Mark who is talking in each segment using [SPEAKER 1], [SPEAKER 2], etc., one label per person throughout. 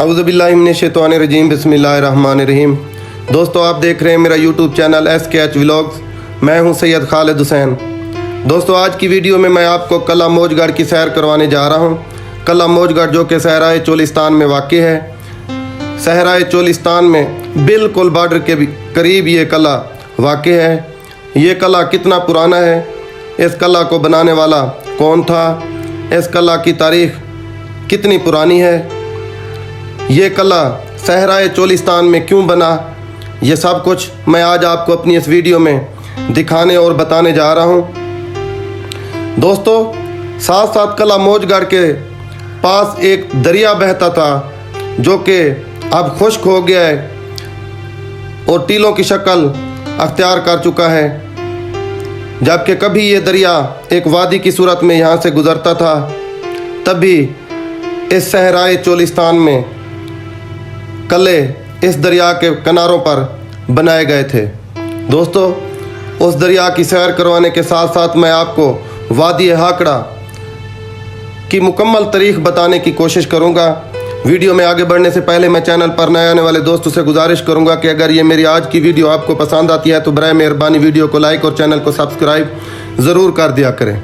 [SPEAKER 1] औज़ुबिल्लाहिमिनश्शैतानिर्रजीम बिस्मिल्लाहिर्रहमानिर्रहीम। दोस्तों, आप देख रहे हैं मेरा यूट्यूब चैनल SKH व्लॉग्स। मैं हूं सैयद खालिद हुसैन। दोस्तों, आज की वीडियो में मैं आपको कला मौजगढ़ की सैर करवाने जा रहा हूं। कला मौजगढ़ जो कि सहराए चोलिस्तान में वाक़ है। सहराए चोलिस्तान में बिल्कुल बॉर्डर के करीब ये कला वाक़ है। ये कला कितना पुराना है, इस कला को बनाने वाला कौन था, इस कला की तारीख़ कितनी पुरानी है, ये कला सहराए चोलिस्तान में क्यों बना, ये सब कुछ मैं आज आपको अपनी इस वीडियो में दिखाने और बताने जा रहा हूँ। दोस्तों, साथ साथ कला मौजगढ़ के पास एक दरिया बहता था जो कि अब खुश्क हो गया है और टीलों की शक्ल अख्तियार कर चुका है, जबकि कभी ये दरिया एक वादी की सूरत में यहाँ से गुज़रता था। तभी इस सहराए चोलिस्तान में कले इस दरिया के किनारों पर बनाए गए थे। दोस्तों, उस दरिया की सैर करवाने के साथ साथ मैं आपको वादी हाकड़ा की मुकम्मल तारीख़ बताने की कोशिश करूंगा। वीडियो में आगे बढ़ने से पहले मैं चैनल पर नए आने वाले दोस्तों से गुजारिश करूंगा कि अगर ये मेरी आज की वीडियो आपको पसंद आती है तो बराए मेहरबानी वीडियो को लाइक और चैनल को सब्सक्राइब ज़रूर कर दिया करें।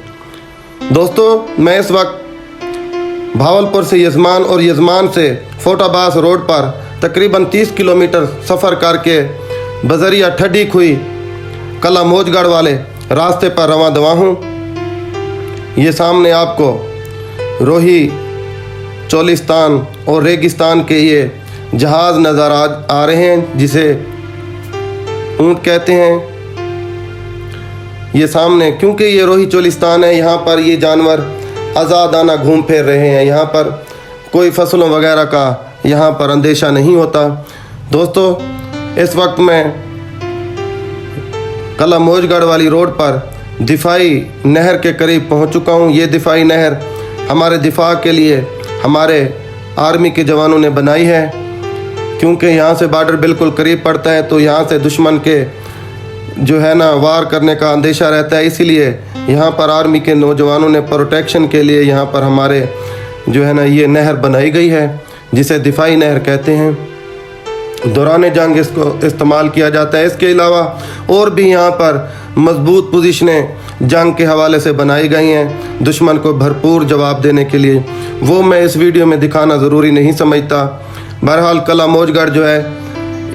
[SPEAKER 1] दोस्तों, मैं इस वक्त भावलपुर से यजमान और यजमान से फोटाबास रोड पर तकरीबन 30 किलोमीटर सफ़र करके बजरिया ठड्डी खुई कला मौजगढ़ वाले रास्ते पर रवां दवा हूँ। ये सामने आपको रोही, चोलिस्तान और रेगिस्तान के ये जहाज़ नज़र आ रहे हैं जिसे ऊँट कहते हैं। ये सामने, क्योंकि ये रोही चोलिस्तान है, यहाँ पर ये जानवर आज़ादाना घूम फिर रहे हैं। यहाँ पर कोई फसलों वगैरह का यहाँ पर अंदेशा नहीं होता। दोस्तों, इस वक्त मैं कला मौजगढ़ वाली रोड पर दिफाई नहर के करीब पहुँच चुका हूँ। ये दिफाई नहर हमारे दिफा के लिए हमारे आर्मी के जवानों ने बनाई है, क्योंकि यहाँ से बॉर्डर बिल्कुल करीब पड़ता है, तो यहाँ से दुश्मन के जो है ना वार करने का अंदेशा रहता है। इसीलिए यहाँ पर आर्मी के नौजवानों ने प्रोटेक्शन के लिए यहाँ पर हमारे जो है ना ये नहर बनाई गई है, जिसे दिफाई नहर कहते हैं। दौरान जंग इसको इस्तेमाल किया जाता है। इसके अलावा और भी यहाँ पर मजबूत पोजीशनें जंग के हवाले से बनाई गई हैं दुश्मन को भरपूर जवाब देने के लिए। वो मैं इस वीडियो में दिखाना ज़रूरी नहीं समझता। बहरहाल कला मौजगढ़ जो है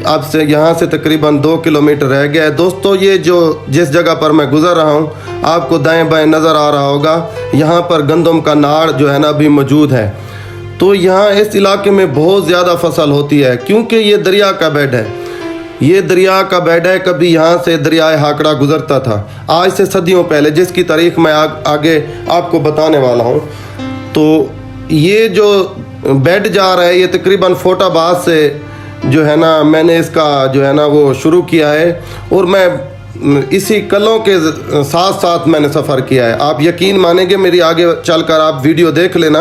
[SPEAKER 1] अब से यहाँ से तकरीबन 2 किलोमीटर रह गया है। दोस्तों, ये जो जिस जगह पर मैं गुज़र रहा हूँ आपको दाएं बाएं नज़र आ रहा होगा, यहाँ पर गंदम का नाड़ जो है ना अभी मौजूद है। तो यहाँ इस इलाके में बहुत ज़्यादा फसल होती है, क्योंकि ये दरिया का बेड है। ये दरिया का बेड है। कभी यहाँ से दरियाए हाकड़ा गुज़रता था, आज से सदियों पहले, जिसकी तारीख़ मैं आगे आपको बताने वाला हूँ। तो ये जो बेड जा रहा है ये तकरीबन फोटाबाद से जो है ना मैंने इसका जो है ना वो शुरू किया है, और मैं इसी कलों के साथ साथ मैंने सफ़र किया है। आप यकीन मानेंगे, मेरी आगे चलकर आप वीडियो देख लेना।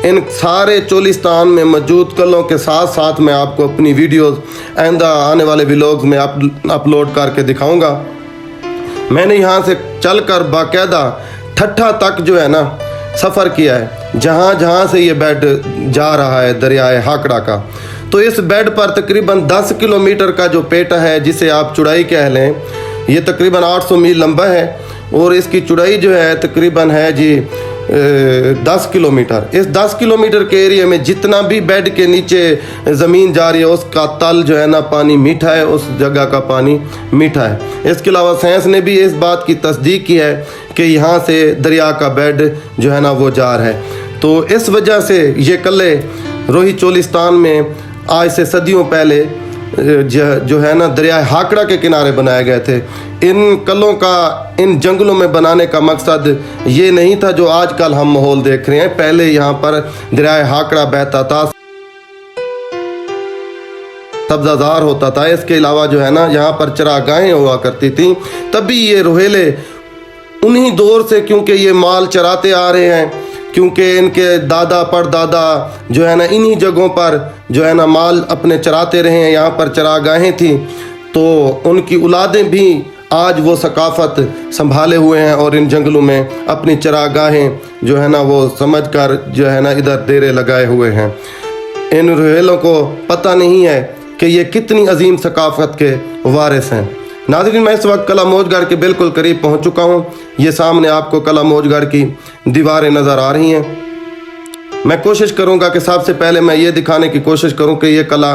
[SPEAKER 1] इन सारे चोलिस्तान में मौजूद कलों के साथ साथ मैं आपको अपनी वीडियोस आइंदा आने वाले व्लॉग्स में अपलोड करके दिखाऊंगा। मैंने यहाँ से चलकर बाकायदा ठट्ठा तक जो है ना सफ़र किया है, जहाँ जहाँ से ये बेड जा रहा है दरियाए हाकड़ा का। तो इस बेड पर तकरीबन 10 किलोमीटर का जो पेटा है, जिसे आप चौड़ाई कह लें, ये तकरीबन 800 मील लंबा है और इसकी चौड़ाई जो है तकरीबन है जी 10 किलोमीटर। इस 10 किलोमीटर के एरिया में जितना भी बेड के नीचे ज़मीन जा रही है उसका तल जो है ना पानी मीठा है, उस जगह का पानी मीठा है। इसके अलावा साइंस ने भी इस बात की तस्दीक की है कि यहाँ से दरिया का बेड जो है ना वो जार है। तो इस वजह से ये कले रोही चोलिस्तान में आज से सदियों पहले जो है ना दरिया हाकड़ा के किनारे बनाए गए थे। इन कलों का इन जंगलों में बनाने का मकसद ये नहीं था जो आजकल हम माहौल देख रहे हैं। पहले यहाँ पर दरिया हाकड़ा बहता था, सब्ज़ाज़ार होता था। इसके अलावा जो है ना यहाँ पर चरागाहें हुआ करती थी। तभी ये रोहेले उन्हीं दौर से, क्योंकि ये माल चराते आ रहे हैं, क्योंकि इनके दादा परदादा जो है ना इन्हीं जगहों पर जो है ना माल अपने चराते रहे हैं। यहाँ पर चरागाहें थी, तो उनकी औलादें भी आज वो सकाफ़त संभाले हुए हैं और इन जंगलों में अपनी चरागाहें जो है ना वो समझ कर जो है ना इधर डेरे लगाए हुए हैं। इन रुहेलों को पता नहीं है कि ये कितनी अजीम सकाफत के वारिस हैं। नाज़रीन, मैं इस वक्त कला मौजगढ़ के बिल्कुल करीब पहुंच चुका हूं। ये सामने आपको कला मौजगढ़ की दीवारें नज़र आ रही हैं। मैं कोशिश करूंगा कि सबसे पहले मैं ये दिखाने की कोशिश करूं कि ये कला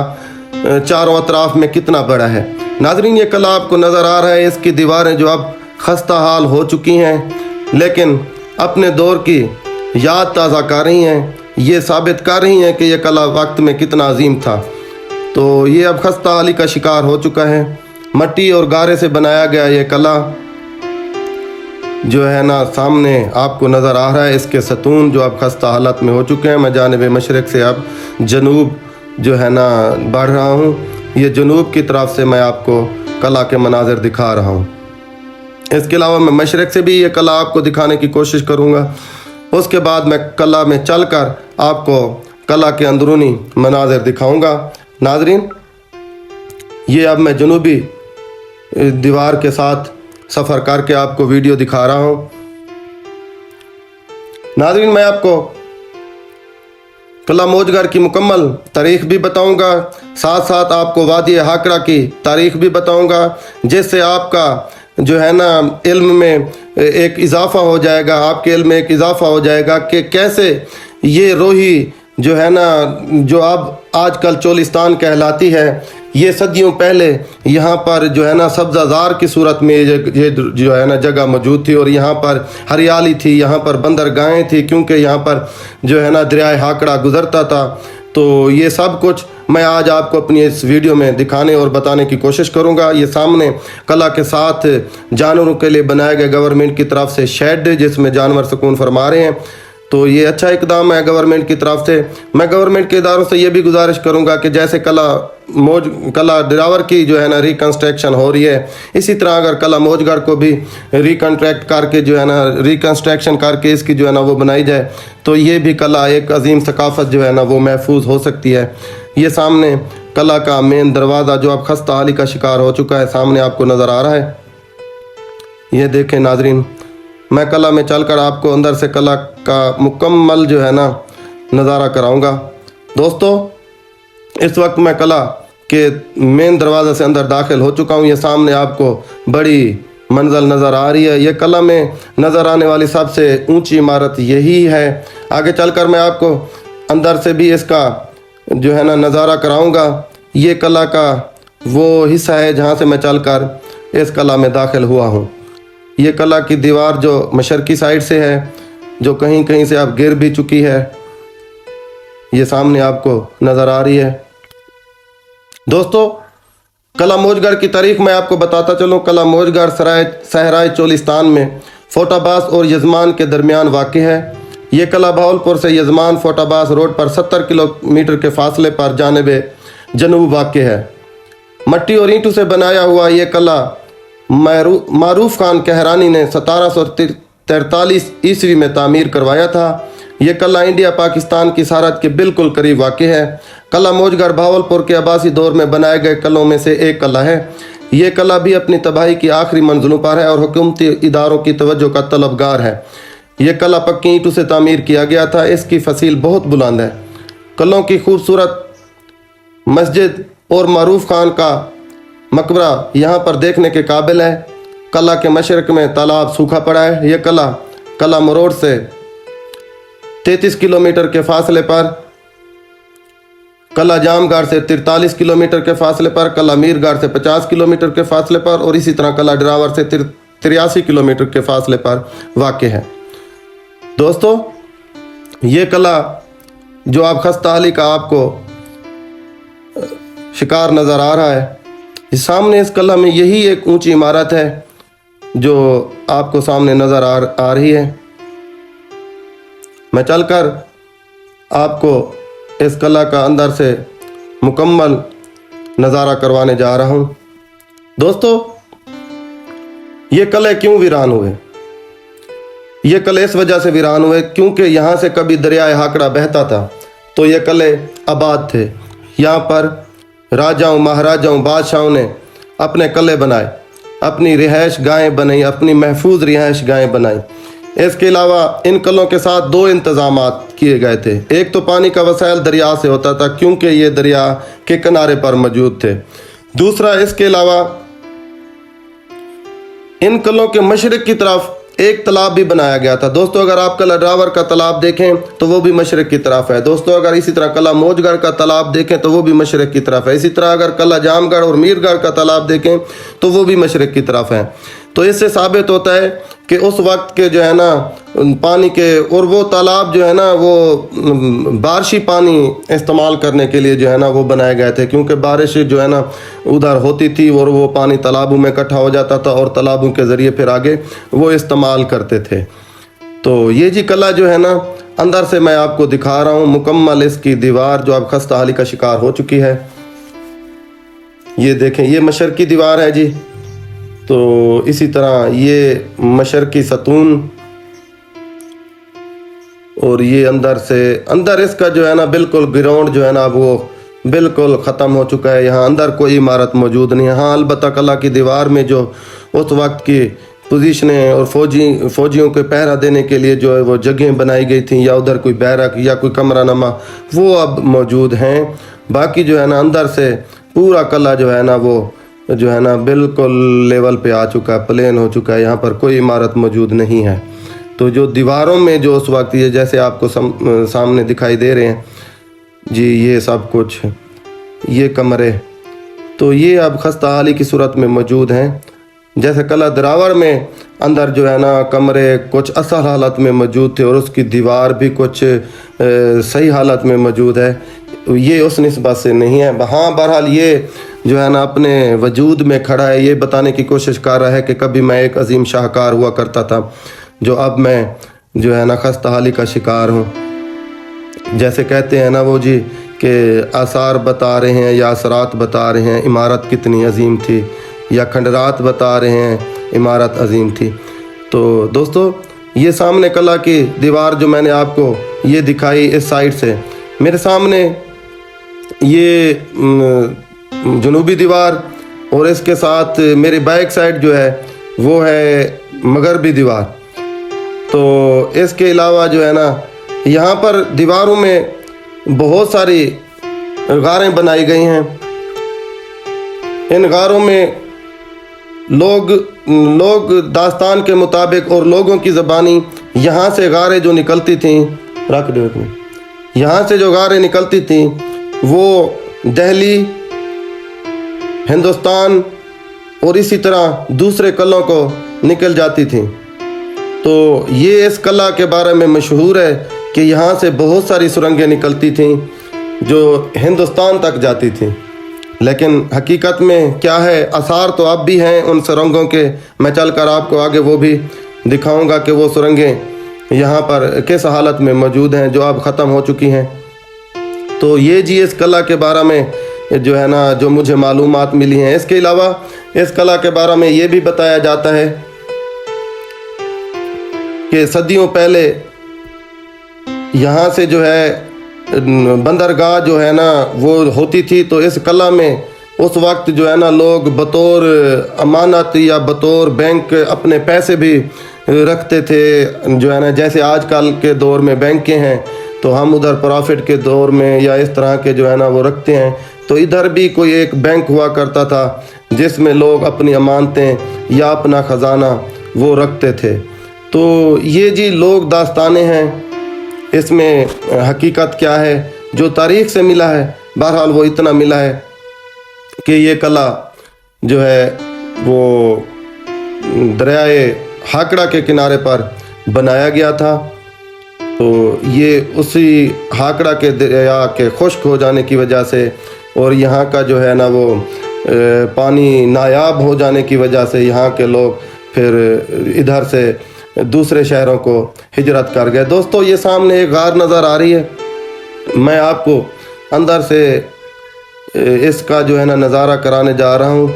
[SPEAKER 1] चारों अतराफ में कितना बड़ा है। नाज़रीन, ये कला आपको नज़र आ रहा है, इसकी दीवारें जो अब खस्ता हाल हो चुकी हैं लेकिन अपने दौर की याद ताज़ा कर रही हैं। ये साबित कर रही हैं कि यह कला वक्त में कितना अजीम था। तो ये अब खस्ता हाली का शिकार हो चुका है। मट्टी और गारे से बनाया गया ये कला जो है ना सामने आपको नज़र आ रहा है। इसके सतून जो अब खस्ता हालत में हो चुके हैं। मैं जानिब मशरक़ से अब जनूब जो है ना बढ़ रहा हूँ। ये जनूब की तरफ से मैं आपको कला के मनाजिर दिखा रहा हूँ। इसके अलावा मैं मशरक़ से भी ये कला आपको दिखाने की कोशिश करूँगा। उसके बाद मैं कला में चलकर आपको कला के अंदरूनी मनाजिर दिखाऊँगा। नाज़रीन, ये अब मैं जनूबी दीवार के साथ सफ़र करके आपको वीडियो दिखा रहा हूँ। नाज़रीन, मैं आपको कला मौजगढ़ की मुकम्मल तारीख भी बताऊंगा, साथ साथ आपको वादी हाकरा की तारीख भी बताऊंगा, जिससे आपका जो है ना इल्म में एक इजाफ़ा हो जाएगा, आपके इल्म में एक इजाफ़ा हो जाएगा कि कैसे ये रोही जो है ना जो अब आजकल चोलिस्तान कहलाती है, ये सदियों पहले यहाँ पर जो है ना सब्ज़ाज़ार की सूरत में ये जो है ना जगह मौजूद थी और यहाँ पर हरियाली थी, यहाँ पर बंदरगाहें थी, क्योंकि यहाँ पर जो है ना दरियाए हाकड़ा गुज़रता था। तो ये सब कुछ मैं आज आपको अपनी इस वीडियो में दिखाने और बताने की कोशिश करूँगा। ये सामने कला के साथ जानवरों के लिए बनाए गए गवर्नमेंट की तरफ से शेड जिसमें जानवर सुकून फरमा रहे हैं। तो ये अच्छा इकदाम है गवर्नमेंट की तरफ से। मैं गवर्नमेंट के इदारों से ये भी गुजारिश करूंगा कि जैसे कला दिरावर की जो है ना रिकन्स्ट्रक्शन हो रही है, इसी तरह अगर कला मौजगढ़ को भी रिकन्स्ट्रक्ट करके जो है ना रिकन्स्ट्रक्शन करके इसकी जो है ना वो बनाई जाए, तो ये भी कला एक अजीम सकाफत जो है ना वो महफूज हो सकती है। ये सामने कला का मेन दरवाज़ा जो अब खस्ता हाली का शिकार हो चुका है सामने आपको नज़र आ रहा है। ये देखें नाजरीन, मैं कला में चलकर आपको अंदर से कला का मुकम्मल जो है ना नज़ारा कराऊंगा। दोस्तों, इस वक्त मैं कला के मेन दरवाज़े से अंदर दाखिल हो चुका हूँ। ये सामने आपको बड़ी मंजिल नज़र आ रही है। ये कला में नज़र आने वाली सबसे ऊंची इमारत यही है। आगे चलकर मैं आपको अंदर से भी इसका जो है ना नज़ारा कराऊंगा। ये कला का वो हिस्सा है जहाँ से मैं चलकर इस कला में दाखिल हुआ हूँ। ये कला की दीवार जो मशरकी साइड से है, जो कहीं कहीं से अब गिर भी चुकी है, ये सामने आपको नज़र आ रही है। दोस्तों, कला मौजगढ़ की तारीख मैं आपको बताता चलूँ। कला मौजगढ़ सहराए चोलिस्तान में फोटाबास और यजमान के दरमियान वाक़ है। ये कला भावलपुर से यजमान फोटाबास रोड पर 70 किलोमीटर के फासले पर जानिब जनूब वाक़ है। मट्टी और ईंटों से बनाया हुआ ये कला मारूफ खान कहरानी ने 1743 ईस्वी में तामीर करवाया था। ये कला इंडिया पाकिस्तान की सरहद के बिल्कुल करीब वाक़ है। कला मौजगढ़ भावलपुर के आबासी दौर में बनाए गए कलों में से एक कला है। ये कला भी अपनी तबाही की आखिरी मंजिलों पर है और हुकूमती इदारों की तवज्जो का तलबगार है। ये कला पक्की ईंटों से तामीर किया गया था। इसकी फसील बहुत बुलंद है। कलों की खूबसूरत मस्जिद और मारूफ खान का मकबरा यहाँ पर देखने के काबिल है। कला के मशरक में तालाब सूखा पड़ा है। यह कला मरोड़ से 33 किलोमीटर के फासले पर, कला जामगढ़ से 43 किलोमीटर के फासले पर, कला मीरगढ़ से 50 किलोमीटर के फासले पर और इसी तरह कला ड्रावर से 83 किलोमीटर के फासले पर वाक़ है। दोस्तों, ये कला जो आप खस्ता हाली का आपको शिकार नज़र आ रहा है, सामने इस कला में यही एक ऊंची इमारत है जो आपको सामने नज़र आ रही है। मैं चलकर आपको इस कला का अंदर से मुकम्मल नज़ारा करवाने जा रहा हूँ। दोस्तों, ये कले क्यों वीरान हुए? ये कले इस वजह से वीरान हुए क्योंकि यहाँ से कभी दरियाए हाकड़ा बहता था, तो ये कले आबाद थे। यहाँ पर राजाओं, महाराजाओं, बादशाहों ने अपने कले बनाए, अपनी रिहाइश गाहें बनाई, अपनी महफूज रिहाइश गाहें बनाई। इसके अलावा इन कलों के साथ दो इंतज़ामात की किए गए थे। एक तो पानी का वसाइल दरिया से होता था क्योंकि ये दरिया के किनारे पर मौजूद थे। दूसरा, इसके अलावा इन कलों के मशरिक की तरफ एक तालाब भी बनाया गया था। दोस्तों अगर आप कला ड्रावर का तालाब देखें तो वो भी मशरिक की तरफ है। दोस्तों अगर इसी तरह कला मौजगढ़ का तालाब देखें तो वो भी मशरिक की तरफ है। इसी तरह अगर कला जामगढ़ और मीरगढ़ का तालाब देखें तो वो भी मशरिक की तरफ है। तो इससे साबित होता है कि उस वक्त के जो है ना पानी के, और वो तालाब जो है ना वो बारिशी पानी इस्तेमाल करने के लिए जो है ना वो बनाए गए थे, क्योंकि बारिश जो है ना उधर होती थी और वो पानी तालाबों में इकट्ठा हो जाता था और तालाबों के ज़रिए फिर आगे वो इस्तेमाल करते थे। तो ये जी कला जो है ना अंदर से मैं आपको दिखा रहा हूँ मुकम्मल इसकी दीवार जो अब खस्ता हाली का शिकार हो चुकी है। ये देखें, ये मशरकी दीवार है जी। तो इसी तरह ये मशरकी सतून, और ये अंदर इसका जो है ना बिल्कुल ग्राउंड जो है ना वो बिल्कुल ख़त्म हो चुका है। यहाँ अंदर कोई इमारत मौजूद नहीं है। हाँ अलबत्ता कला की दीवार में जो उस वक्त की पोजीशनें और फौजियों के पहरा देने के लिए जो है वो जगह बनाई गई थी, या उधर कोई बैरक या कोई कमरा नमा, वो अब मौजूद हैं। बाकी जो है ना अंदर से पूरा कला जो है ना वो जो है ना बिल्कुल लेवल पे आ चुका है, प्लेन हो चुका है। यहाँ पर कोई इमारत मौजूद नहीं है। तो जो दीवारों में जो उस वक्त ये जैसे आपको सामने दिखाई दे रहे हैं जी, ये सब कुछ, ये कमरे, तो ये अब खस्ता हाली की सूरत में मौजूद हैं। जैसे कला दरावर में अंदर जो है ना कमरे कुछ असल हालत में मौजूद थे और उसकी दीवार भी कुछ सही हालत में मौजूद है, ये उस निस्बत से नहीं है। हाँ बहरहाल ये जो है ना अपने वजूद में खड़ा है, ये बताने की कोशिश कर रहा है कि कभी मैं एक अजीम शाहकार हुआ करता था, जो अब मैं जो है ना खस्ता हाली का शिकार हूँ। जैसे कहते हैं ना वो जी कि आसार बता रहे हैं या असरात बता रहे हैं इमारत कितनी अजीम थी, या खंडरात बता रहे हैं इमारत अजीम थी। तो दोस्तों ये सामने कला की दीवार जो मैंने आपको ये दिखाई इस साइड से, मेरे सामने ये जनूबी दीवार, और इसके साथ मेरी बैक साइड जो है वो है मगरबी दीवार। तो इसके अलावा जो है ना यहाँ पर दीवारों में बहुत सारी गारें बनाई गई हैं। इन गारों में लोग दास्तान के मुताबिक और लोगों की ज़बानी यहाँ से गारें जो निकलती थीं, रख दो में यहाँ से जो गारें निकलती थीं वो दिल्ली, हिंदुस्तान और इसी तरह दूसरे कलों को निकल जाती थी। तो ये इस कला के बारे में मशहूर है कि यहाँ से बहुत सारी सुरंगें निकलती थीं जो हिंदुस्तान तक जाती थी। लेकिन हकीकत में क्या है, आसार तो अब भी हैं उन सुरंगों के। मैं चलकर आपको आगे वो भी दिखाऊंगा कि वो सुरंगें यहाँ पर किस हालत में मौजूद हैं जो अब ख़त्म हो चुकी हैं। तो ये जी इस कला के बारे में जो है ना जो मुझे मालूमात मिली हैं। इसके अलावा इस कला के बारे में ये भी बताया जाता है कि सदियों पहले यहाँ से जो है बंदरगाह जो है ना वो होती थी। तो इस कला में उस वक्त जो है ना लोग बतौर अमानत या बतौर बैंक अपने पैसे भी रखते थे, जो है ना जैसे आजकल के दौर में बैंकें हैं तो हम उधर प्रॉफिट के दौर में या इस तरह के जो है ना वो रखते हैं। तो इधर भी कोई एक बैंक हुआ करता था जिसमें लोग अपनी अमानतें या अपना ख़जाना वो रखते थे। तो ये जी लोग दास्तानें हैं, इसमें हकीकत क्या है जो तारीख़ से मिला है, बहरहाल वो इतना मिला है कि ये कला जो है वो दरियाए हाकड़ा के किनारे पर बनाया गया था। तो ये उसी हाकड़ा के दरिया के खुश्क हो जाने की वजह से और यहाँ का जो है ना वो पानी नायाब हो जाने की वजह से यहाँ के लोग फिर इधर से दूसरे शहरों को हिजरत कर गए। दोस्तों ये सामने एक गार नज़र आ रही है, मैं आपको अंदर से इसका जो है ना नज़ारा कराने जा रहा हूँ।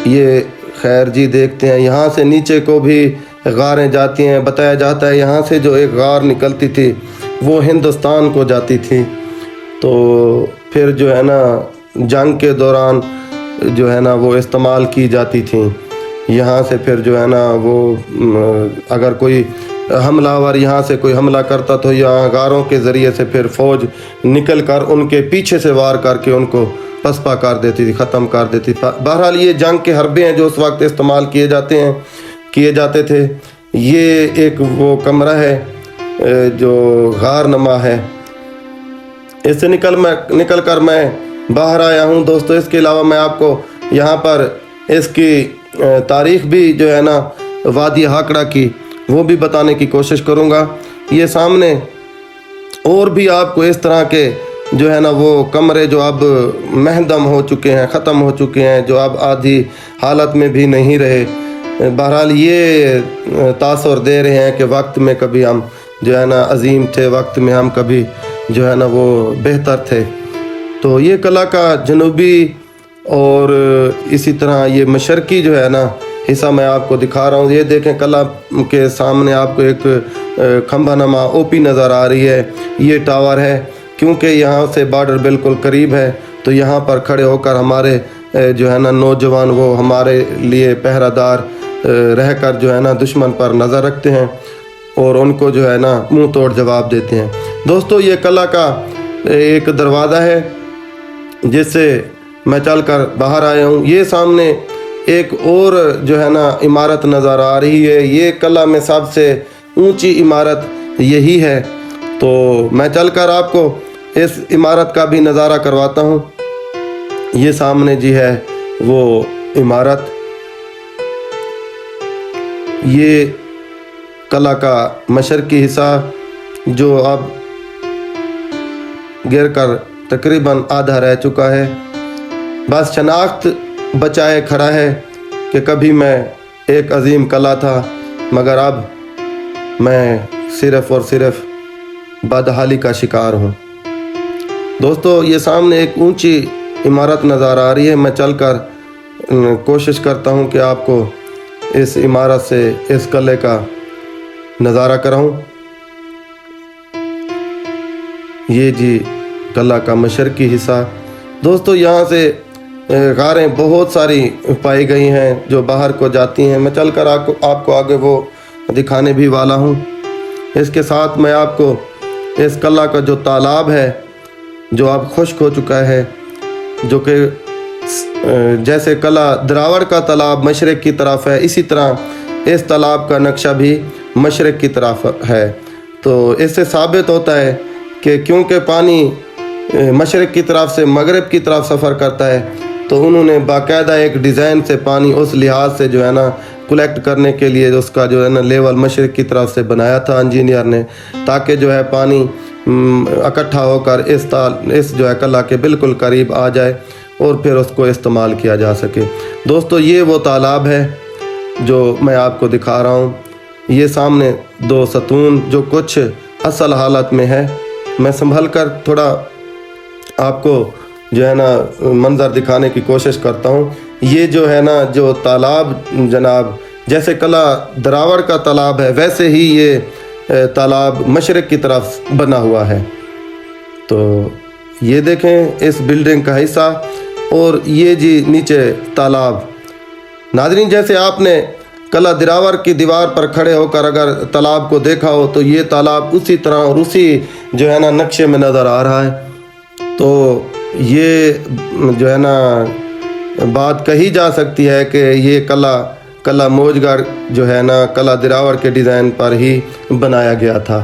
[SPEAKER 1] ये खैर जी देखते हैं, यहाँ से नीचे को भी गारें जाती हैं। बताया जाता है यहाँ से जो एक गार निकलती थी वो हिंदुस्तान को जाती थी। तो फिर जो है ना जंग के दौरान जो है ना वो इस्तेमाल की जाती थी। यहाँ से फिर जो है ना वो अगर कोई हमलावर यहाँ से कोई हमला करता तो यहाँ गारों के ज़रिए से फिर फ़ौज निकल कर उनके पीछे से वार करके उनको पसपा कर देती थी, ख़त्म कर देती थी। बहरहाल ये जंग के हरबे हैं जो उस वक्त इस्तेमाल किए जाते थे। ये एक वो कमरा है जो गार नमा है, इससे निकल कर मैं बाहर आया हूँ दोस्तों। इसके अलावा मैं आपको यहाँ पर इसकी तारीख़ भी जो है ना वादी हाकड़ा की वो भी बताने की कोशिश करूँगा। ये सामने और भी आपको इस तरह के जो है ना वो कमरे जो अब महदम हो चुके हैं, ख़त्म हो चुके हैं, जो अब आधी हालत में भी नहीं रहे। बहरहाल ये तासुर दे रहे हैं कि वक्त में कभी हम जो है ना अजीम थे, वक्त में हम कभी जो है ना वो बेहतर थे। तो ये कला का जनूबी और इसी तरह ये मशरकी जो है ना हिस्सा मैं आपको दिखा रहा हूँ। ये देखें, कला के सामने आपको एक खंभा नमा ओपी नज़र आ रही है। ये टावर है, क्योंकि यहाँ से बॉर्डर बिल्कुल करीब है तो यहाँ पर खड़े होकर हमारे जो है ना नौजवान वो हमारे लिए पहरादार रहकर जो है ना दुश्मन पर नज़र रखते हैं और उनको जो है ना मुंह तोड़ जवाब देते हैं। दोस्तों ये कला का एक दरवाज़ा है जिससे मैं चलकर बाहर आया हूँ। ये सामने एक और जो है ना इमारत नज़र आ रही है। ये कला में सबसे ऊंची इमारत यही है, तो मैं चलकर आपको इस इमारत का भी नज़ारा करवाता हूँ। ये सामने जी है वो इमारत। ये कला का मशरकी हिस्सा जो अब गिर कर तकरीबन आधा रह चुका है। बस शनाख्त बचाए खड़ा है कि कभी मैं एक अजीम कला था, मगर अब मैं सिर्फ़ और सिर्फ बदहाली का शिकार हूँ। दोस्तों ये सामने एक ऊंची इमारत नज़र आ रही है। मैं चलकर कोशिश करता हूँ कि आपको इस इमारत से इस कले का नज़ारा कराऊँ। ये जी कला का मशरकी हिस्सा। दोस्तों यहाँ से गारें बहुत सारी पाई गई हैं जो बाहर को जाती हैं। मैं चलकर आपको आगे वो दिखाने भी वाला हूँ। इसके साथ मैं आपको इस कला का जो तालाब है जो अब खुश्क हो चुका है, जो कि जैसे कला दरावड़ का तालाब मशरक़ की तरफ है, इसी तरह इस तालाब का नक्शा भी मशरक़ की तरफ है। तो इससे साबित होता है कि क्योंकि पानी मशरक़ की तरफ से मगरिब की तरफ सफ़र करता है, तो उन्होंने बाकायदा एक डिज़ाइन से पानी उस लिहाज से जो है ना कलेक्ट करने के लिए उसका जो है ना लेवल मशरक़ की तरफ से बनाया था इंजीनियर ने, ताकि जो है पानी इकट्ठा होकर इस जो है कला के बिल्कुल करीब आ जाए और फिर उसको इस्तेमाल किया जा सके। दोस्तों ये वो तालाब है जो मैं आपको दिखा रहा हूँ। ये सामने दो सतून जो कुछ असल हालत में है। मैं संभल कर थोड़ा आपको जो है ना मंज़र दिखाने की कोशिश करता हूँ। ये जो है ना जो तालाब जनाब, जैसे कला दरावड़ का तालाब है वैसे ही ये तालाब मशरक़ की तरफ बना हुआ है। तो ये देखें इस बिल्डिंग का हिस्सा और ये जी नीचे तालाब। नाज़रीन जैसे आपने कला दरावड़ की दीवार पर खड़े होकर अगर तालाब को देखा हो तो ये तालाब उसी तरह और उसी जो है ना नक्शे में नज़र आ रहा है। तो ये जो है ना बात कही जा सकती है कि ये कला मौजगढ़ जो है ना कला दरावड़ के डिज़ाइन पर ही बनाया गया था।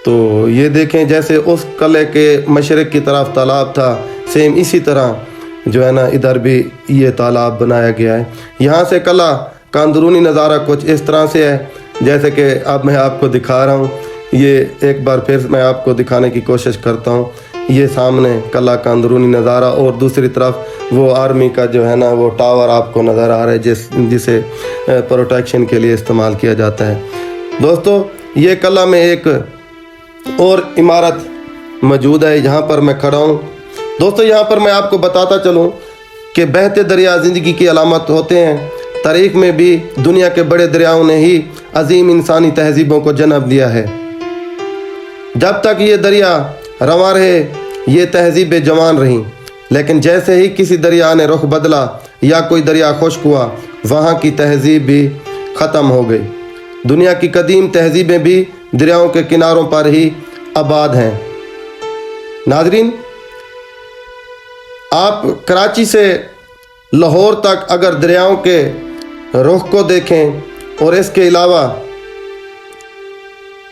[SPEAKER 1] तो ये देखें जैसे उस कले के मशरक़ की तरफ तालाब था, सेम इसी तरह जो है ना इधर भी ये तालाब बनाया गया है। यहाँ से कला का अंदरूनी नज़ारा कुछ इस तरह से है जैसे कि अब मैं आपको दिखा रहा हूँ। ये एक बार फिर मैं आपको दिखाने की कोशिश करता हूँ। ये सामने कला का अंदरूनी नज़ारा और दूसरी तरफ वो आर्मी का जो है ना वो टावर आपको नज़र आ रहा है जिसे प्रोटेक्शन के लिए इस्तेमाल किया जाता है। दोस्तों ये कला में एक और इमारत मौजूद है, यहाँ पर मैं खड़ा हूँ। दोस्तों यहाँ पर मैं आपको बताता चलूँ कि बहते दरिया ज़िंदगी की अलामत होते हैं। तारीख़ में भी दुनिया के बड़े दरियाओं ने ही अजीम इंसानी तहजीबों को जन्म दिया है। जब तक ये दरिया रवां रहे ये तहजीबें जवान रहीं, लेकिन जैसे ही किसी दरिया ने रुख बदला या कोई दरिया खुश्क हुआ वहाँ की तहजीब भी ख़त्म हो गई। دنیا کی قدیم تہذیبیں بھی دریاؤں کے کناروں پر ہی آباد ہیں۔ ناظرین، آپ کراچی سے لاہور تک اگر دریاؤں کے رخ کو دیکھیں اور اس کے علاوہ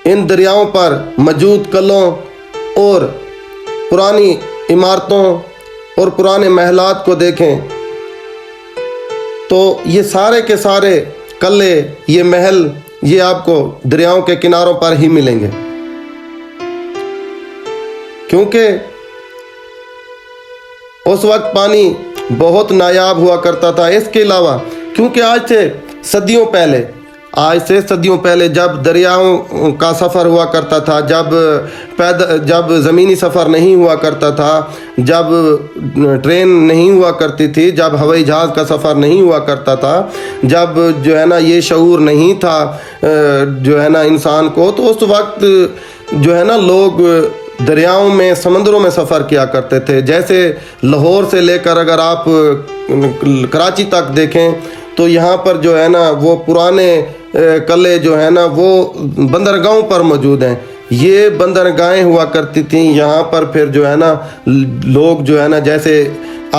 [SPEAKER 1] ان دریاؤں پر موجود قلعوں اور پرانی عمارتوں اور پرانے محلات کو دیکھیں تو یہ سارے کے سارے قلعے، یہ محل، یہ آپ کو دریاؤں کے کناروں پر ہی ملیں گے، کیونکہ اس وقت پانی بہت نایاب ہوا کرتا تھا۔ اس کے علاوہ کیونکہ آج سے صدیوں پہلے جب دریاؤں کا سفر ہوا کرتا تھا، جب زمینی سفر نہیں ہوا کرتا تھا، جب ٹرین نہیں ہوا کرتی تھی، جب ہوائی جہاز کا سفر نہیں ہوا کرتا تھا، جب جو ہے نا یہ شعور نہیں تھا جو ہے نا انسان کو، تو اس وقت جو ہے نا لوگ دریاؤں میں، سمندروں میں سفر کیا کرتے تھے۔ جیسے لاہور سے لے کر اگر آپ کراچی تک دیکھیں تو یہاں پر جو ہے نا وہ پرانے قلعے جو ہے نا وہ بندرگاہوں پر موجود ہیں۔ یہ بندرگاہیں ہوا کرتی تھیں یہاں پر، پھر جو ہے نا لوگ جو ہے نا جیسے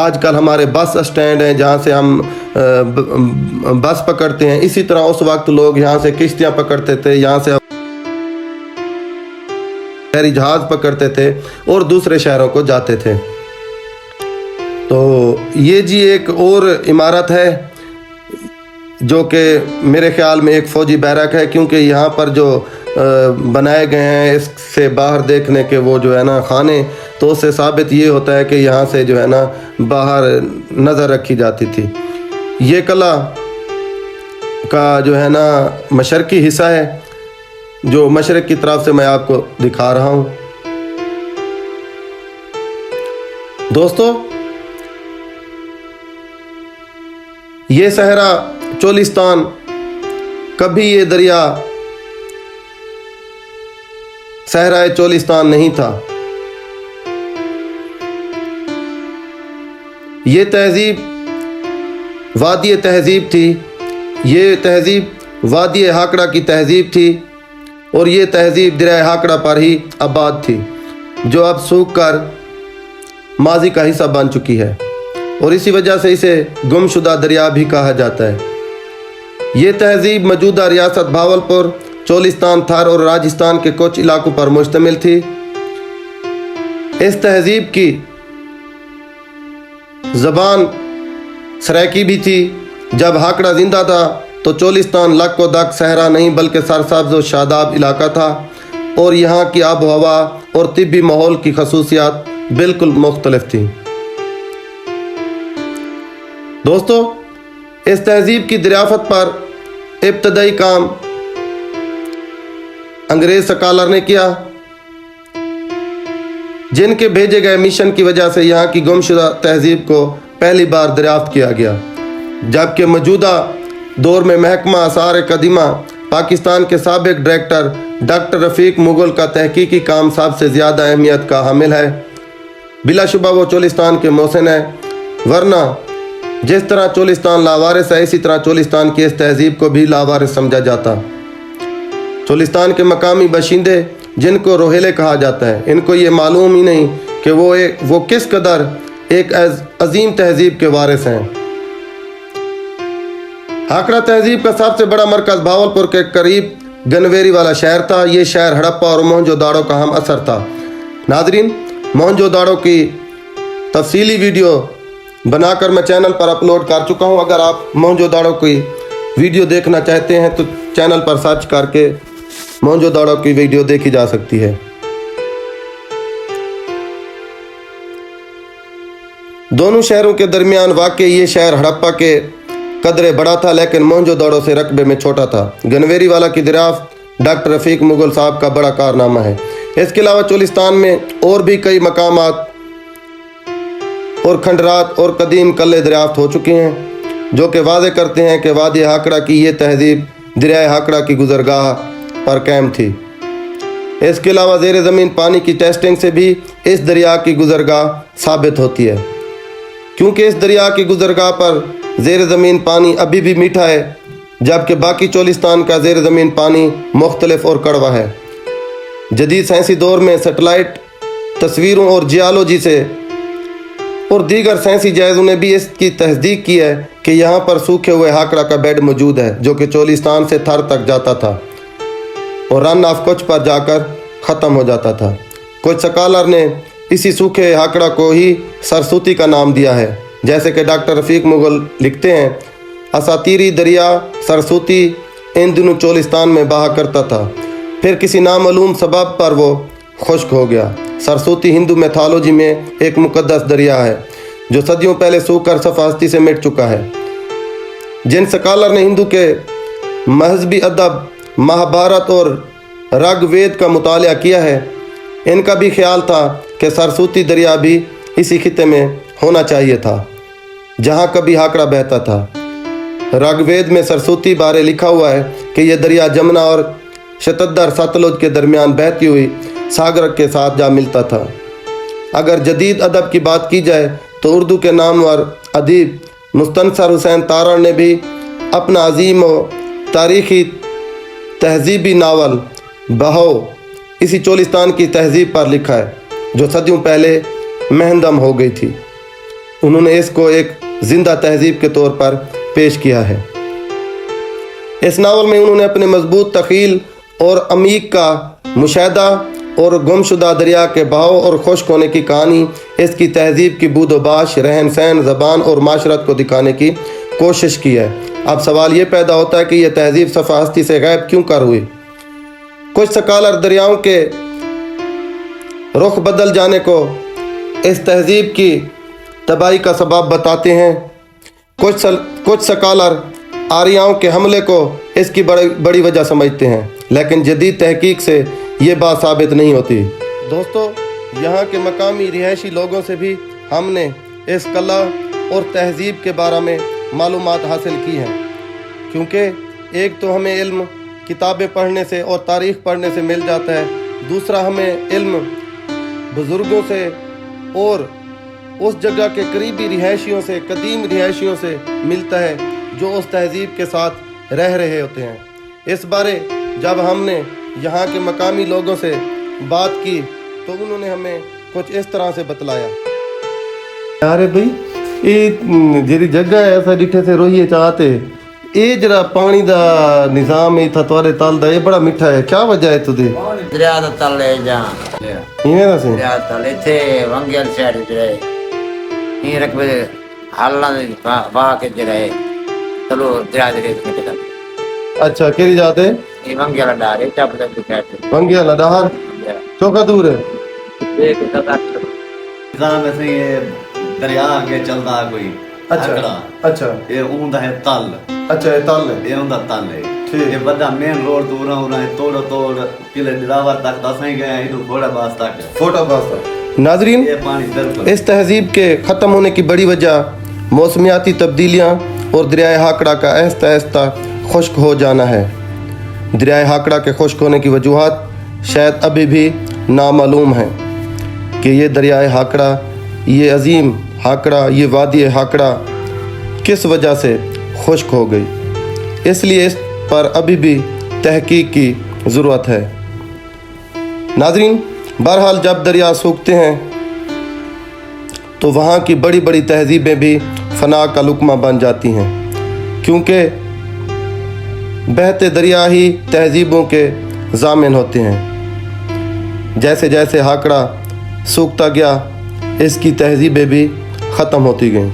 [SPEAKER 1] آج کل ہمارے بس اسٹینڈ ہیں جہاں سے ہم بس پکڑتے ہیں، اسی طرح اس وقت لوگ یہاں سے کشتیاں پکڑتے تھے، یہاں سے بحری جہاز پکڑتے تھے اور دوسرے شہروں کو جاتے تھے۔ تو یہ جی ایک اور عمارت ہے جو کہ میرے خیال میں ایک فوجی بیرک ہے، کیونکہ یہاں پر جو بنائے گئے ہیں اس سے باہر دیکھنے کے وہ جو ہے نا خانے، تو اس سے ثابت یہ ہوتا ہے کہ یہاں سے جو ہے نا باہر نظر رکھی جاتی تھی۔ یہ قلعہ کا جو ہے نا مشرقی حصہ ہے، جو مشرق کی طرف سے میں آپ کو دکھا رہا ہوں۔ دوستو، یہ صحرا چولستان، کبھی یہ دریا صحرائے چولستان نہیں تھا۔ یہ تہذیب وادی تہذیب تھی، یہ تہذیب وادی ہاکڑا کی تہذیب تھی، اور یہ تہذیب دریائے ہاکڑا پر ہی آباد تھی، جو اب سوکھ کر ماضی کا حصہ بن چکی ہے، اور اسی وجہ سے اسے گم شدہ دریا بھی کہا جاتا ہے۔ یہ تہذیب موجودہ ریاست بھاولپور، چولستان، تھر اور راجستھان کے کچھ علاقوں پر مشتمل تھی۔ اس تہذیب کی زبان سرائکی بھی تھی۔ جب ہاکڑا زندہ تھا تو چولستان لک و دک صحرا نہیں بلکہ سرسبز و شاداب علاقہ تھا، اور یہاں کی آب و ہوا اور طبی ماحول کی خصوصیات بالکل مختلف تھیں۔ دوستو، اس تہذیب کی دریافت پر ابتدائی کام انگریز سکالر نے کیا، جن کے بھیجے گئے مشن کی وجہ سے یہاں کی گمشدہ تہذیب کو پہلی بار دریافت کیا گیا، جبکہ موجودہ دور میں محکمہ آثار قدیمہ پاکستان کے سابق ڈائریکٹر ڈاکٹر رفیق مغل کا تحقیقی کام سب سے زیادہ اہمیت کا حامل ہے۔ بلا شبہ وہ چولستان کے محسن ہے، ورنہ جس طرح چولستان لاوارث ہے، اسی طرح چولستان کی اس تہذیب کو بھی لاوارث سمجھا جاتا۔ چولستان کے مقامی باشندے، جن کو روہیلے کہا جاتا ہے، ان کو یہ معلوم ہی نہیں کہ وہ کس قدر ایک عظیم تہذیب کے وارث ہیں۔ ہاکڑا تہذیب کا سب سے بڑا مرکز بھاولپور کے قریب گنویری والا شہر تھا۔ یہ شہر ہڑپا اور موہنجو داڑو کا ہم اثر تھا۔ ناظرین، موہنجو داڑو کی تفصیلی ویڈیو بنا کر میں چینل پر اپلوڈ کر چکا ہوں۔ اگر آپ موہنجو داڑو کی ویڈیو دیکھنا چاہتے ہیں تو چینل پر سرچ کر کے موہنجو داڑو کی ویڈیو دیکھی جا سکتی ہے۔ دونوں شہروں کے درمیان واقع یہ شہر ہڑپا کے قدرے بڑا تھا، لیکن موہنجو داڑو سے رقبے میں چھوٹا تھا۔ گنویری والا کی دریافت ڈاکٹر رفیق مغل صاحب کا بڑا کارنامہ ہے۔ اس کے علاوہ چولستان میں اور بھی کئی مقامات اور کھنڈرات اور قدیم قلعے دریافت ہو چکے ہیں، جو کہ واضح کرتے ہیں کہ وادی ہاکڑا کی یہ تہذیب دریائے ہاکڑا کی گزرگاہ پر قائم تھی۔ اس کے علاوہ زیر زمین پانی کی ٹیسٹنگ سے بھی اس دریا کی گزرگاہ ثابت ہوتی ہے، کیونکہ اس دریا کی گزرگاہ پر زیر زمین پانی ابھی بھی میٹھا ہے، जबकि बाकी चोलिस्तान का ज़ेर ज़मीन पानी मुख्तलिफ और कड़वा है। जदीद साइंसी दौर में सेटेलाइट तस्वीरों और जियालॉजी से और दीगर साइंसी जायज़ों ने भी इसकी तस्दीक की है कि यहाँ पर सूखे हुए हाकड़ा का बेड मौजूद है जो कि चोलिस्तान से थर तक जाता था और रन ऑफ कच्छ पर जाकर ख़त्म हो जाता था। कुछ स्कॉलर ने इसी सूखे हाकड़ा को ही सरसूती का नाम दिया है। जैसे कि डॉक्टर रफ़ीक मुगल लिखते हैं, असातीरी दरिया सरसूती इन दिनों चोलिस्तान में बहा करता था, फिर किसी नामालूम सबब पर वो खुश्क हो गया। सरसूती हिंदू मैथोलॉजी में एक मुकद्दस दरिया है जो सदियों पहले सूख कर सफास्ती से मिट चुका है। जिन स्कॉलर ने हिंदू के मजहबी अदब महाभारत और ऋग्वेद का मुतालिया किया है, इनका भी ख्याल था कि सरसूती दरिया भी इसी खिते में होना चाहिए था जहाँ कभी हाकड़ा बहता था। ऋग्वेद में सरसूती बारे लिखा हुआ है कि यह दरिया जमुना और शतद्दर सतलुज के दरमियान बहती हुई सागर के साथ जा मिलता था। अगर जदीद अदब की बात की जाए तो उर्दू के नामवर अदीब मुस्तनसर हुसैन तारण ने भी अपना अजीम और तारीख़ी तहजीबी नावल बहो इसी चोलिस्तान की तहजीब पर लिखा है जो सदियों पहले महदम हो गई थी। उन्होंने इसको एक जिंदा तहजीब के तौर पर पेश किया है। इस नावल में उन्होंने अपने मजबूत तख़ील और अमीक का मुशाहदा और गुमशुदा दरिया के बहाव और खुश्क होने की कहानी, इसकी तहजीब की बूदोबाश, रहन सहन, ज़बान और माशरत को दिखाने की कोशिश की है। अब सवाल ये पैदा होता है कि यह तहजीब सफास्ती से गायब क्यों कर हुई। कुछ स्कॉलर दरियाओं के रुख बदल जाने को इस तहजीब की तबाही का सबब बताते हैं। कुछ स्कॉलर आर्यों के हमले को इसकी बड़ी वजह समझते हैं, लेकिन जदीद तहकीक से ये बात साबित नहीं होती। दोस्तों, यहाँ के मकामी रिहायशी लोगों से भी हमने इस कला और तहजीब के बारे में मालूमात हासिल की हैं, क्योंकि एक तो हमें इल्म किताबें पढ़ने से और तारीख़ पढ़ने से मिल जाता है, दूसरा हमें इल्म बुज़ुर्गों से और उस जगह के करीबी रिहायशियों से, कदीम रिहायशियों से मिलता है जो उस तहजीब के साथ रह रहे होते हैं। इस बारे जब हमने यहाँ के मकामी लोगों से बात की तो उन्होंने हमें कुछ इस तरह से बतलाया। अरे भाई, ये जी जगह है ऐसा डिठे से रोहिए चाहते, ये जरा पानी दा निजाम ही था तुम्हारे तल दा, ये बड़ा मीठा है, क्या वजह है तुझे?
[SPEAKER 2] दरिया दा तल है जहाँ
[SPEAKER 1] इवें दा से
[SPEAKER 2] दरिया तल इथे वंगेल साइड जरे ये रकबे हालना वाह के जरे चलो दरिया दे निकल।
[SPEAKER 1] अच्छा, केरी जाते
[SPEAKER 2] ये वंगेल डारे चाप तक दिखाते
[SPEAKER 1] वंगिया लडाहर चौका दूर है।
[SPEAKER 2] एक सात
[SPEAKER 3] निजाम ऐसे ये दरिया आगे चलता कोई
[SPEAKER 1] अच्छा अच्छा,
[SPEAKER 3] ये उंदा है तल,
[SPEAKER 1] अच्छा ये तल है,
[SPEAKER 3] ये उंदा तल है।
[SPEAKER 1] ठीक।
[SPEAKER 3] ये बड़ा मेन रोड दूर है तोड़ तोड़ किले दिलावर तक दसाई गए इधर घोड़ा बास तक
[SPEAKER 1] फोटा पास। नाजरीन,
[SPEAKER 3] ये पानी बिल्कुल
[SPEAKER 1] इस तहजीब के ख़त्म होने की बड़ी वजह मौसमियाती तब्दीलियाँ और दरियाए हाकड़ा का आहिस्ता आहिस्ता खुश्क हो जाना है। दरियाए हाकड़ा के खुश्क होने की वजूहात शायद अभी भी नामालूम हैं कि ये दरियाए हाकड़ा, ये अजीम हाकड़ा, ये वादी हाकड़ा किस वजह से खुश्क हो गई। इसलिए इस पर अभी भी तहकीक की ज़रूरत है। नाज़रीन, बहरहाल जब दरिया सूखते हैं तो वहाँ की बड़ी बड़ी तहजीबें भी फना का लुकमा बन जाती हैं, क्योंकि बहते दरिया ही तहजीबों के ज़ामिन होते हैं। जैसे जैसे हाकड़ा सूखता गया, इसकी तहजीबें भी ख़त्म होती गईं।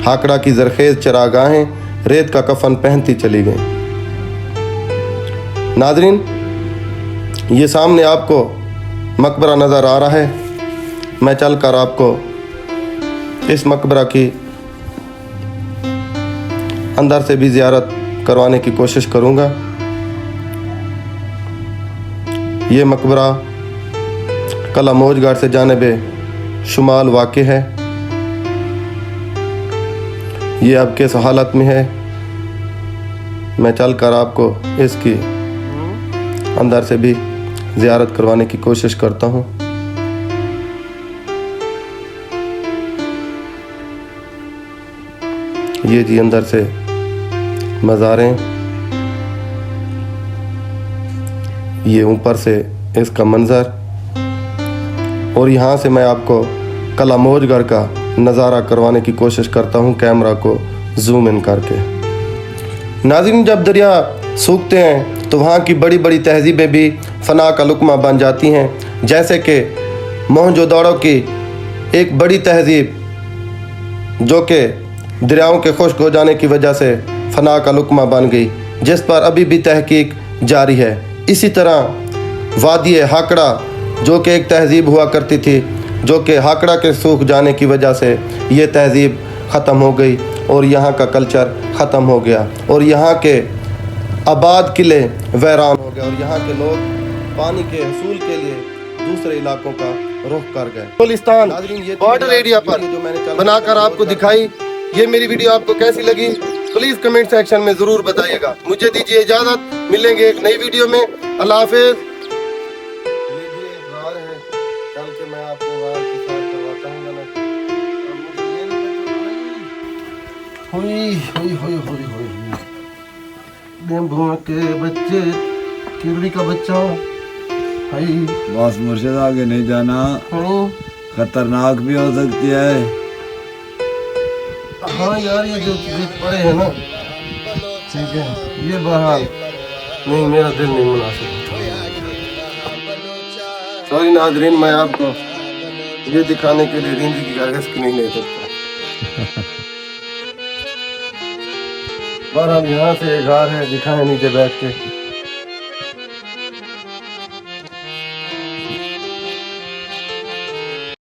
[SPEAKER 1] हाकड़ा की ज़रखेज़ चरागाहें रेत का कफन पहनती चली गईं। नाज़रीन, ये सामने आपको मकबरा नज़र आ रहा है। मैं चलकर आपको इस मकबरा की अंदर से भी ज़ियारत करवाने की कोशिश करूँगा। ये मकबरा कला मौजगार से जानिब शुमाल वाक़ है। ये अब किस हालत में है, मैं चलकर आपको इसकी अंदर से भी ज़ियारत करवाने की कोशिश करता हूँ। ये जी अंदर से मज़ारें ये ऊपर से इसका मंज़र, और यहाँ से मैं आपको कला मौजगर का नज़ारा करवाने की कोशिश करता हूँ कैमरा को जूम इन करके। नाज़रीन, जब दरिया सूखते हैं तो वहाँ की बड़ी बड़ी तहजीबें भी फना का लुकमा बन जाती हैं, जैसे कि मोहनजोदड़ो की एक बड़ी तहजीब जो कि दरियाओं के खुश्क हो जाने की वजह से फना का लुकमा बन गई, जिस पर अभी भी तहकीक जारी है। इसी तरह वादी हाकड़ा जो कि एक तहजीब हुआ करती थी, जो कि हाकड़ा के सूख जाने की वजह से ये तहजीब ख़त्म हो गई और यहाँ का कल्चर ख़त्म हो गया और यहाँ के आबाद किले वैरान हो गए और यहाँ के लोग पानी के हसूल के लिए दूसरे इलाकों का रुख कर गए। गुलिस्तान बॉर्डर एरिया पर जो मैंने बनाकर आपको दिखाई, ये मेरी वीडियो आपको कैसी लगी प्लीज़ कमेंट सेक्शन में ज़रूर बताइएगा। मुझे दीजिए इजाज़त, मिलेंगे एक नई वीडियो में। अल्लाह हाफिज़। चल के मैं आपको गार की सैर करवाता हूँ। के बच्चे, किरवी का बच्चा भाई,
[SPEAKER 4] बस मुर्शिद आगे नहीं जाना, खतरनाक भी हो सकती है।
[SPEAKER 1] हाँ यार, ये जो बीच पड़े हैं ना, ठीक है, ये बहरहाल नहीं, मेरा दिल नहीं मुनासिब। सॉरी नाज़रीन, मैं आपको ये दिखाने के लिए जिंदगी का रिस्क नहीं ले सकता। बहरहाल यहाँ से घर है, दिखाए नीचे बैठ के।